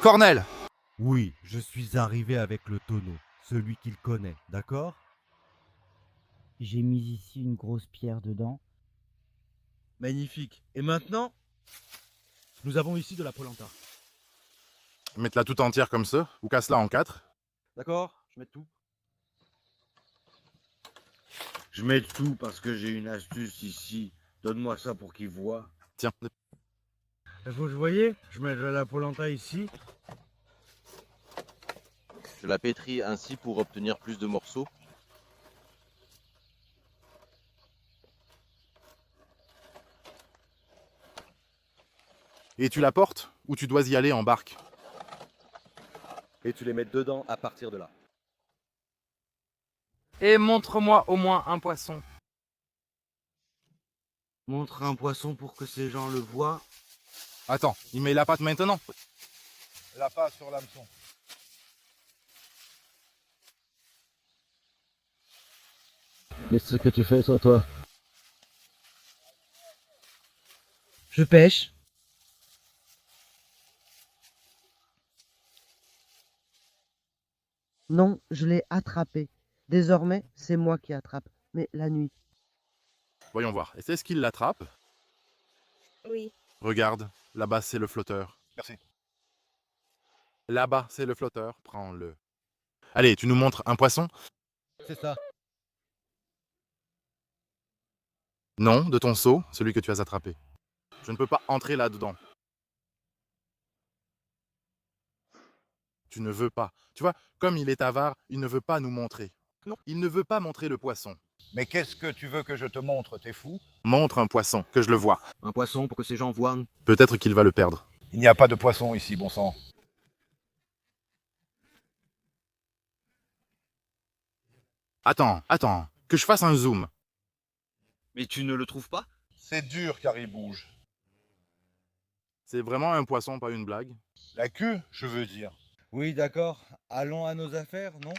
Cornel! Oui, je suis arrivé avec le tonneau, celui qu'il connaît, d'accord? J'ai mis ici une grosse pierre dedans. Magnifique. Et maintenant, nous avons ici de la polenta. Mets-la toute entière comme ça, ou casse-la en 4. D'accord? Je mets tout. Je mets tout parce que j'ai une astuce ici. Donne-moi ça pour qu'il voit. Tiens. Vous voyez, je mets de la polenta ici. Je la pétris ainsi pour obtenir plus de morceaux. Et tu la portes, ou tu dois y aller en barque? Et tu les mets dedans à partir de là. Et montre-moi au moins un poisson. Montre un poisson pour que ces gens le voient. Attends, il met la pâte maintenant. La pâte sur l'hameçon. Qu'est-ce que tu fais sur toi? Je pêche. Non, je l'ai attrapé. Désormais, c'est moi qui attrape, mais la nuit. Voyons voir. Est-ce qu'il l'attrape? Oui. Regarde, là-bas c'est le flotteur. Merci. Là-bas c'est le flotteur, prends-le. Allez, tu nous montres un poisson? C'est ça. Non, de ton seau, celui que tu as attrapé. Je ne peux pas entrer là-dedans. Tu ne veux pas. Tu vois, comme il est avare, il ne veut pas nous montrer. Non, il ne veut pas montrer le poisson. Mais qu'est-ce que tu veux que je te montre? T'es fou? Montre un poisson, que je le vois. Un poisson pour que ces gens voient. Peut-être qu'il va le perdre. Il n'y a pas de poisson ici, bon sang. Attends, que je fasse un zoom. Mais tu ne le trouves pas? C'est dur car il bouge. C'est vraiment un poisson, pas une blague. La queue, je veux dire. Oui, d'accord. Allons à nos affaires, non?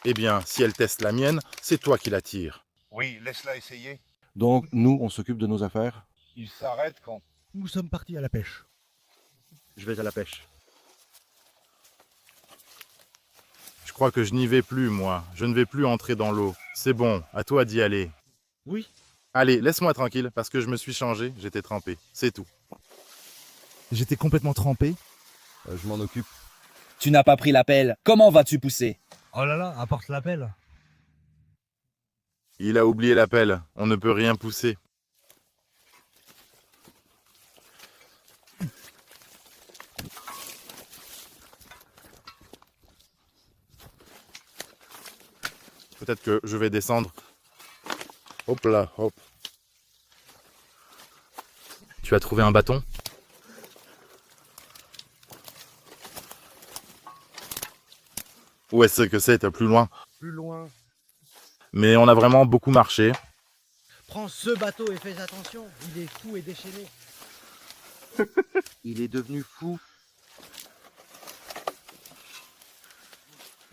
Eh bien, si elle teste la mienne, c'est toi qui la tires. Oui, laisse-la essayer. Donc, nous, on s'occupe de nos affaires? Il s'arrête quand? Nous sommes partis à la pêche. Je vais à la pêche. Je crois que je n'y vais plus, moi. Je ne vais plus entrer dans l'eau. C'est bon, à toi d'y aller. Oui. Allez, laisse-moi tranquille, parce que je me suis changé, j'étais trempé. C'est tout. J'étais complètement trempé. Je m'en occupe. Tu n'as pas pris l'appel. Comment vas-tu pousser? Oh là là, apporte l'appel. Il a oublié l'appel. On ne peut rien pousser. Peut-être que je vais descendre. Hop là, hop. Tu as trouvé un bâton? Où est-ce que c'est? Plus loin. Plus loin. Mais on a vraiment beaucoup marché. Prends ce bateau et fais attention, il est fou et déchaîné. Il est devenu fou.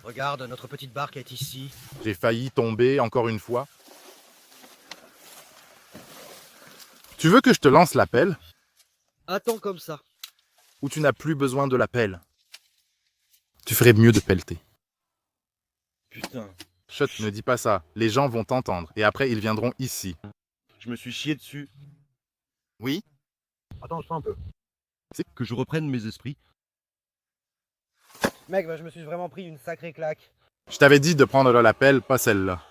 Regarde, notre petite barque est ici. J'ai failli tomber encore une fois. Tu veux que je te lance la pelle? Attends comme ça. Ou tu n'as plus besoin de la pelle? Tu ferais mieux de pelleter. Putain. Chut, ne dis pas ça. Les gens vont t'entendre. Et après, ils viendront ici. Je me suis chié dessus. Oui? Attends un peu. C'est que je reprenne mes esprits. Mec, je me suis vraiment pris une sacrée claque. Je t'avais dit de prendre la pelle, pas celle-là.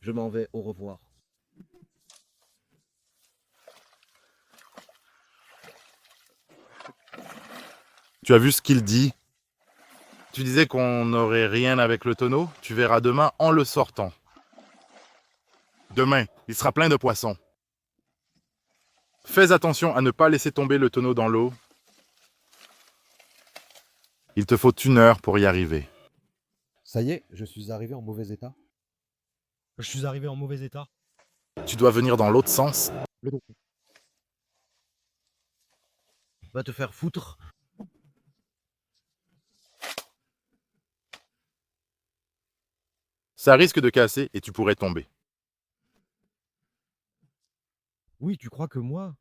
Je m'en vais, au revoir. Tu as vu ce qu'il dit? Tu disais qu'on n'aurait rien avec le tonneau? Tu verras demain en le sortant. Demain, il sera plein de poissons. Fais attention à ne pas laisser tomber le tonneau dans l'eau. Il te faut 1 heure pour y arriver. Ça y est, je suis arrivé en mauvais état. Je suis arrivé en mauvais état. Tu dois venir dans l'autre sens. Va te faire foutre. Ça risque de casser et tu pourrais tomber. Oui, tu crois que moi?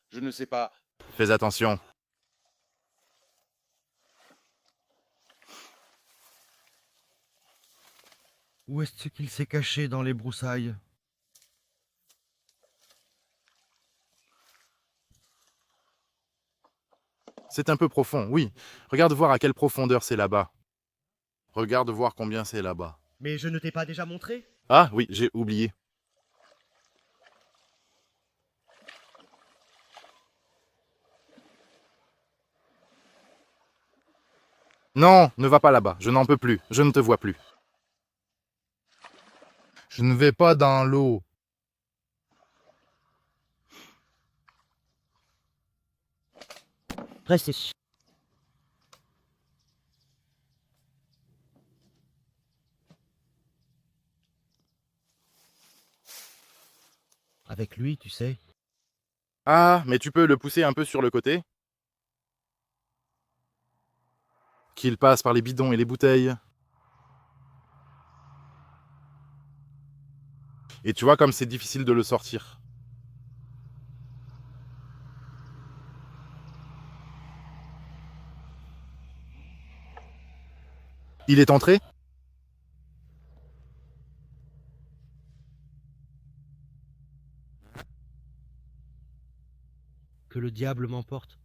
Je ne sais pas. Fais attention. Où est-ce qu'il s'est caché dans les broussailles? C'est un peu profond, oui. Regarde voir à quelle profondeur c'est là-bas. Regarde voir combien c'est là-bas. Mais je ne t'ai pas déjà montré? Ah oui, j'ai oublié. Non, ne va pas là-bas. Je n'en peux plus. Je ne te vois plus. Je ne vais pas dans l'eau. Restez. Avec lui, tu sais. Ah, mais tu peux le pousser un peu sur le côté? Qu'il passe par les bidons et les bouteilles. Et tu vois comme c'est difficile de le sortir. Il est entré? Que le diable m'emporte.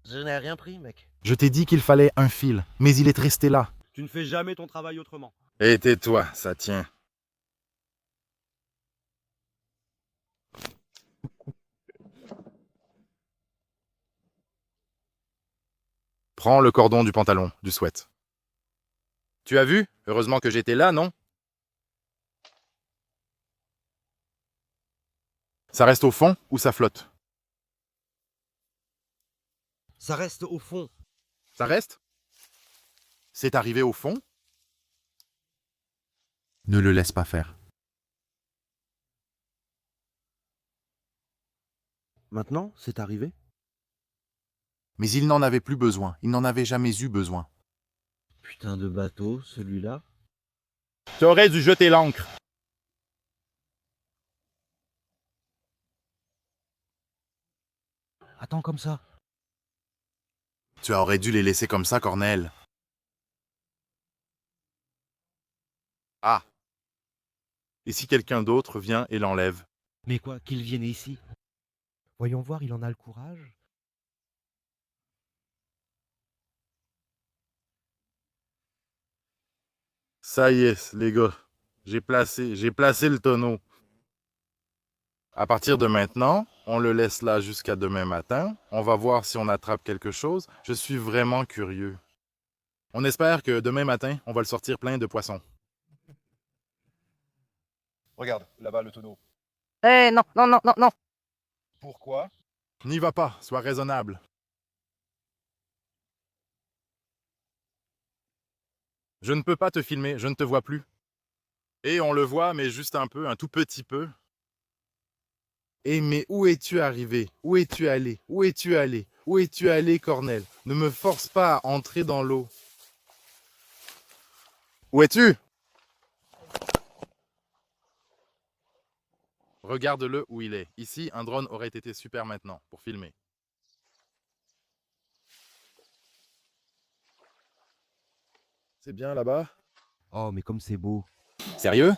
Je n'ai rien pris, mec. Je t'ai dit qu'il fallait un fil, mais il est resté là. Tu ne fais jamais ton travail autrement. Et tais-toi, ça tient. Prends le cordon du pantalon, du sweat. Tu as vu? Heureusement que j'étais là, non? Ça reste au fond ou ça flotte? Ça reste au fond. Ça reste? C'est arrivé au fond? Ne le laisse pas faire. Maintenant, c'est arrivé? Mais il n'en avait plus besoin, il n'en avait jamais eu besoin. Putain de bateau, celui-là. Tu aurais dû jeter l'ancre. Attends comme ça. Tu aurais dû les laisser comme ça, Cornel. Ah. Et si quelqu'un d'autre vient et l'enlève? Mais quoi, qu'il vienne ici? Voyons voir, il en a le courage. Ça y est, les gars. J'ai placé le tonneau. À partir de maintenant, on le laisse là jusqu'à demain matin. On va voir si on attrape quelque chose. Je suis vraiment curieux. On espère que demain matin, on va le sortir plein de poissons. Regarde, là-bas le tonneau. Eh non, non, non, non, non. Pourquoi? N'y va pas, sois raisonnable. Je ne peux pas te filmer, je ne te vois plus. Et on le voit, mais juste un peu, un tout petit peu. Eh mais où es-tu arrivé? Où es-tu allé? Où es-tu allé? Où es-tu allé, Cornel? Ne me force pas à entrer dans l'eau. Où es-tu? Regarde-le où il est. Ici, un drone aurait été super maintenant pour filmer. C'est bien là-bas? Oh, mais comme c'est beau. Sérieux?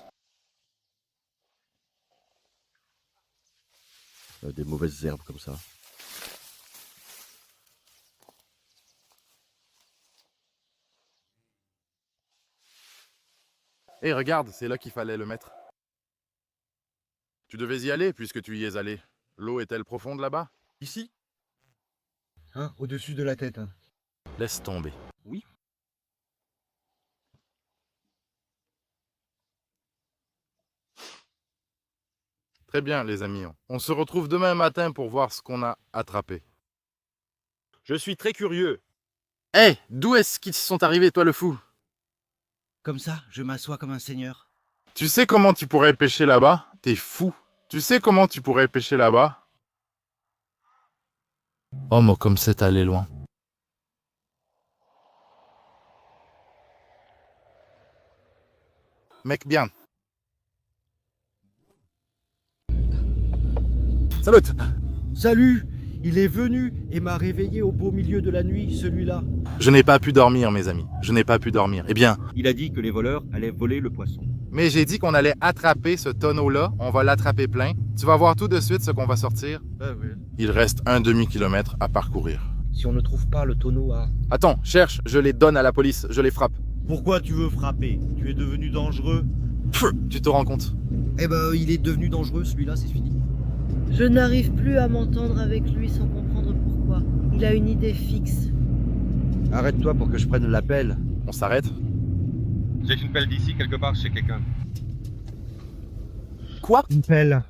Des mauvaises herbes comme ça. Eh, regarde, c'est là qu'il fallait le mettre. Tu devais y aller puisque tu y es allé. L'eau est-elle profonde là-bas? Ici? Hein, au-dessus de la tête. Hein. Laisse tomber. Oui. Très bien, les amis. On se retrouve demain matin pour voir ce qu'on a attrapé. Je suis très curieux. Eh, d'où est-ce qu'ils sont arrivés, toi le fou? Comme ça, je m'assois comme un seigneur. Tu sais comment tu pourrais pêcher là-bas? T'es fou. Tu sais comment tu pourrais pêcher là-bas? Oh, mais comme c'est allé loin. Mec, bien. Salut. Salut! Il est venu et m'a réveillé au beau milieu de la nuit, celui-là. Je n'ai pas pu dormir, mes amis. Je n'ai pas pu dormir. Eh bien, Il a dit que les voleurs allaient voler le poisson. mais j'ai dit qu'on allait attraper ce tonneau-là. On va l'attraper plein. Tu vas voir tout de suite ce qu'on va sortir. Ah oui. Il reste un demi-kilomètre à parcourir. Si on ne trouve pas le tonneau à... Attends, cherche, je les donne à la police, je les frappe. Pourquoi tu veux frapper? Tu es devenu dangereux? Pfff, tu te rends compte? Eh ben, il est devenu dangereux, celui-là, c'est fini. Je n'arrive plus à m'entendre avec lui sans comprendre pourquoi. Il a une idée fixe. Arrête-toi pour que je prenne l'appel. On s'arrête? J'ai une pelle d'ici quelque part chez quelqu'un. Quoi? Une pelle.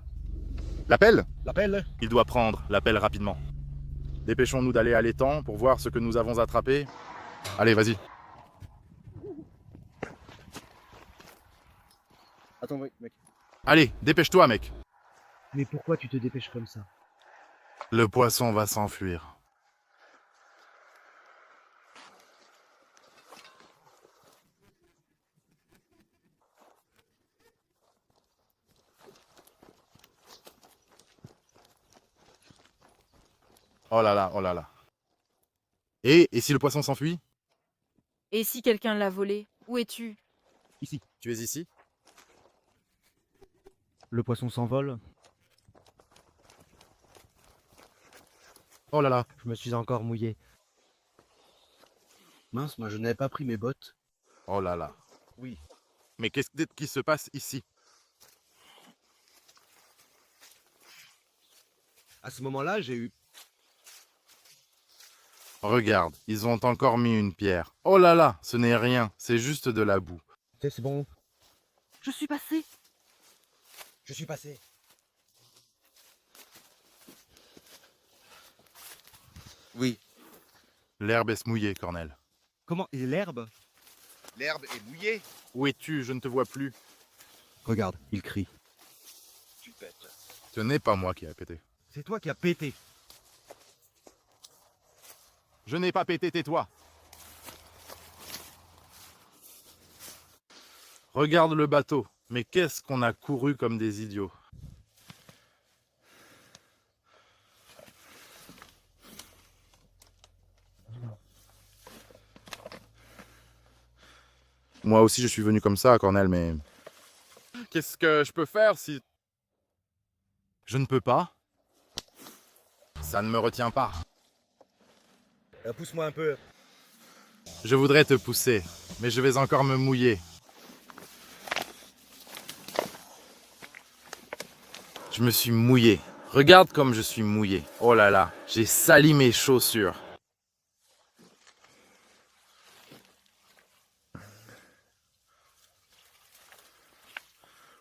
L'appel? L'appel? Il doit prendre l'appel rapidement. Dépêchons-nous d'aller à l'étang pour voir ce que nous avons attrapé. Allez, vas-y. Attends, mec. Allez, dépêche-toi, mec. Mais pourquoi tu te dépêches comme ça? Le poisson va s'enfuir. Oh là là, oh là là. Et si le poisson s'enfuit? Et si quelqu'un l'a volé? Où es-tu? Ici. Tu es ici? Le poisson s'envole. Oh là là. Je me suis encore mouillé. Mince, moi je n'avais pas pris mes bottes. Oh là là. Oui. Mais qu'est-ce qui se passe ici? À ce moment-là, j'ai eu... Regarde, ils ont encore mis une pierre. Oh là là, ce n'est rien, c'est juste de la boue. C'est bon. Je suis passé. Je suis passé. Oui. L'herbe est mouillée, Cornel. Comment? Et l'herbe? L'herbe est mouillée. Où es-tu? Je ne te vois plus. Regarde, il crie. Tu pètes. Ce n'est pas moi qui ai pété. C'est toi qui as pété. Je n'ai pas pété, tais-toi. Regarde le bateau. Mais qu'est-ce qu'on a couru comme des idiots. Moi aussi, je suis venu comme ça, Cornel, mais... Qu'est-ce que je peux faire si... Je ne peux pas. Ça ne me retient pas. Pousse-moi un peu. Je voudrais te pousser, mais je vais encore me mouiller. Je me suis mouillé. Regarde comme je suis mouillé. Oh là là, j'ai sali mes chaussures.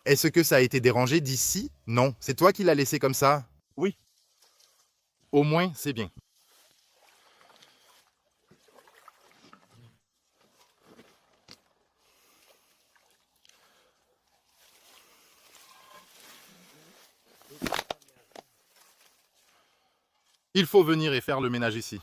Est-ce que ça a été dérangé d'ici? Non. C'est toi qui l'as laissé comme ça? Oui. Au moins, c'est bien. Il faut venir et faire le ménage ici.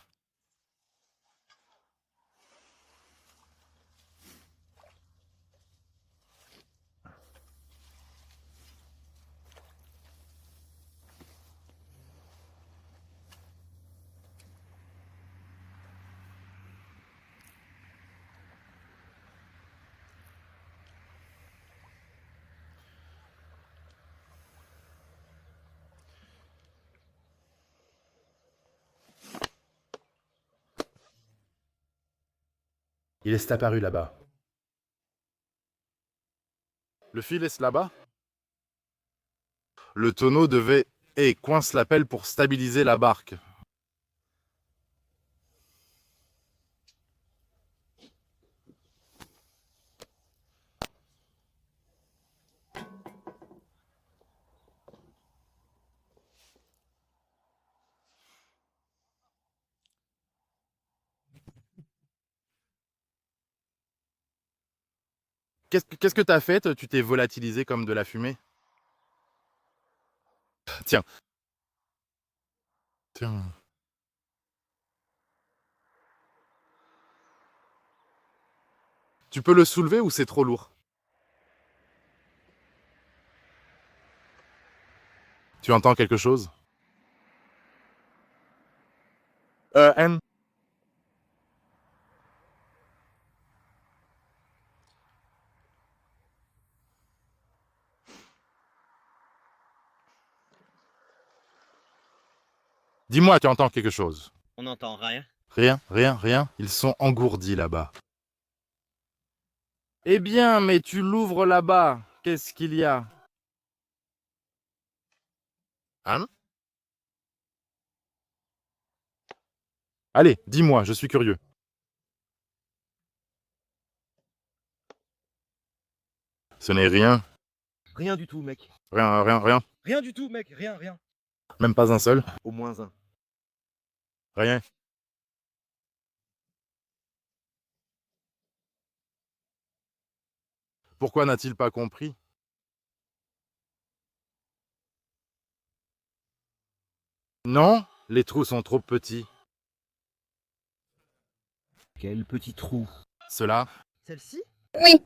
Il est apparu là-bas. Le fil est là-bas? Le tonneau devait... Et coince la pelle pour stabiliser la barque. Qu'est-ce que t'as fait? Tu t'es volatilisé comme de la fumée? Tiens. Tiens. Tu peux le soulever ou c'est trop lourd? Tu entends quelque chose? N. Dis-moi, tu entends quelque chose? On n'entend rien. Rien, rien, rien. Ils sont engourdis là-bas. Eh bien, mais tu l'ouvres là-bas. Qu'est-ce qu'il y a? Hein? Allez, dis-moi, je suis curieux. Ce n'est rien. Rien du tout, mec. Rien, rien, rien. Rien du tout, mec. Rien, rien. Même pas un seul. Au moins un. Rien. Pourquoi n'a-t-il pas compris? Non, les trous sont trop petits. Quel petit trou. Cela, Celle-ci? Oui.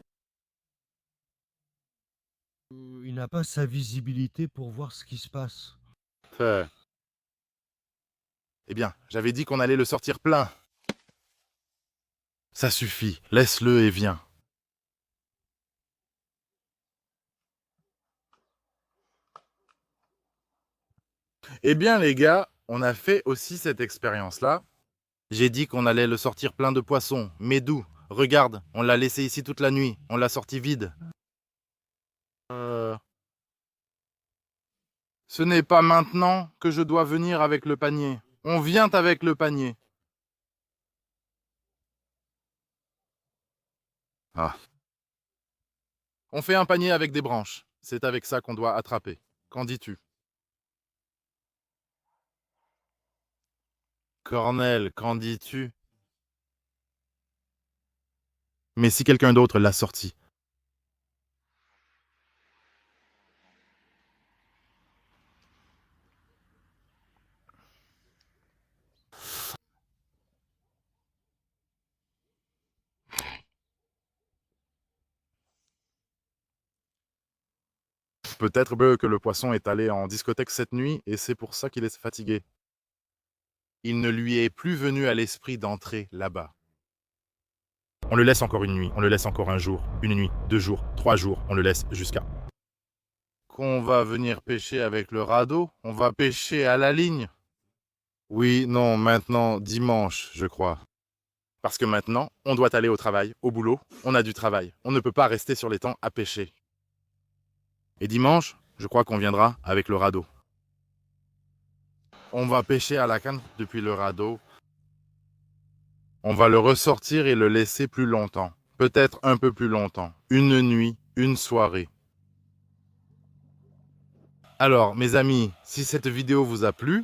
Il n'a pas sa visibilité pour voir ce qui se passe. fait. Eh bien, j'avais dit qu'on allait le sortir plein. Ça suffit, laisse-le et viens. Eh bien, les gars, on a fait aussi cette expérience-là. J'ai dit qu'on allait le sortir plein de poissons, mais d'où? Regarde, on l'a laissé ici toute la nuit, on l'a sorti vide. Ce n'est pas maintenant que je dois venir avec le panier. On vient avec le panier. Ah. On fait un panier avec des branches. C'est avec ça qu'on doit attraper. Qu'en dis-tu? Cornel, qu'en dis-tu? Mais si quelqu'un d'autre l'a sorti? Peut-être que le poisson est allé en discothèque cette nuit et c'est pour ça qu'il est fatigué. Il ne lui est plus venu à l'esprit d'entrer là-bas. On le laisse encore une nuit, on le laisse encore un jour, une nuit, 2 jours, 3 jours, on le laisse jusqu'à... Qu'on va venir pêcher avec le radeau? On va pêcher à la ligne? Oui, non, maintenant, dimanche, je crois. Parce que maintenant, on doit aller au travail, au boulot, on a du travail. On ne peut pas rester sur les temps à pêcher. Et dimanche, je crois qu'on viendra avec le radeau. On va pêcher à la canne depuis le radeau. On va le ressortir et le laisser plus longtemps. Peut-être un peu plus longtemps. Une nuit, une soirée. Alors, mes amis, si cette vidéo vous a plu,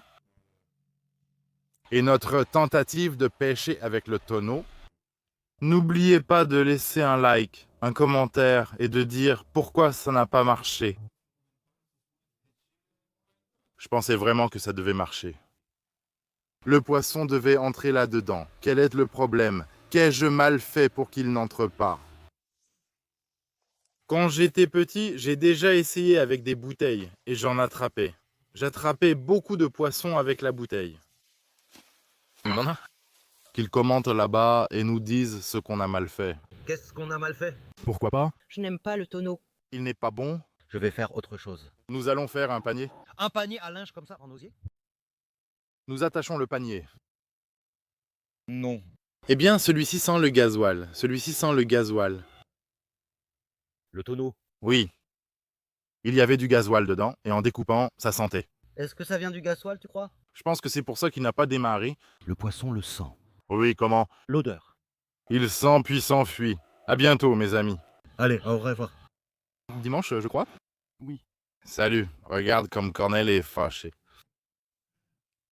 et notre tentative de pêcher avec le tonneau, n'oubliez pas de laisser un like, un commentaire et de dire pourquoi ça n'a pas marché. Je pensais vraiment que ça devait marcher. Le poisson devait entrer là-dedans. Quel est le problème? Qu'ai-je mal fait pour qu'il n'entre pas? Quand j'étais petit, j'ai déjà essayé avec des bouteilles et j'en attrapais. J'attrapais beaucoup de poissons avec la bouteille. Qu'ils commentent là-bas et nous disent ce qu'on a mal fait. Qu'est-ce qu'on a mal fait? Pourquoi pas? Je n'aime pas le tonneau. Il n'est pas bon? Je vais faire autre chose. Nous allons faire un panier. Un panier à linge comme ça, en osier? Nous attachons le panier. Non. Eh bien, celui-ci sent le gasoil. Celui-ci sent le gasoil. Le tonneau. Oui. Il y avait du gasoil dedans, et en découpant, ça sentait. Est-ce que ça vient du gasoil, tu crois? Je pense que c'est pour ça qu'il n'a pas démarré. Le poisson le sent. Oui, comment? L'odeur. Il sent puis s'enfuit. À bientôt, mes amis. Allez, au revoir. Dimanche, je crois? Oui. Salut. Regarde comme Cornel est fâché.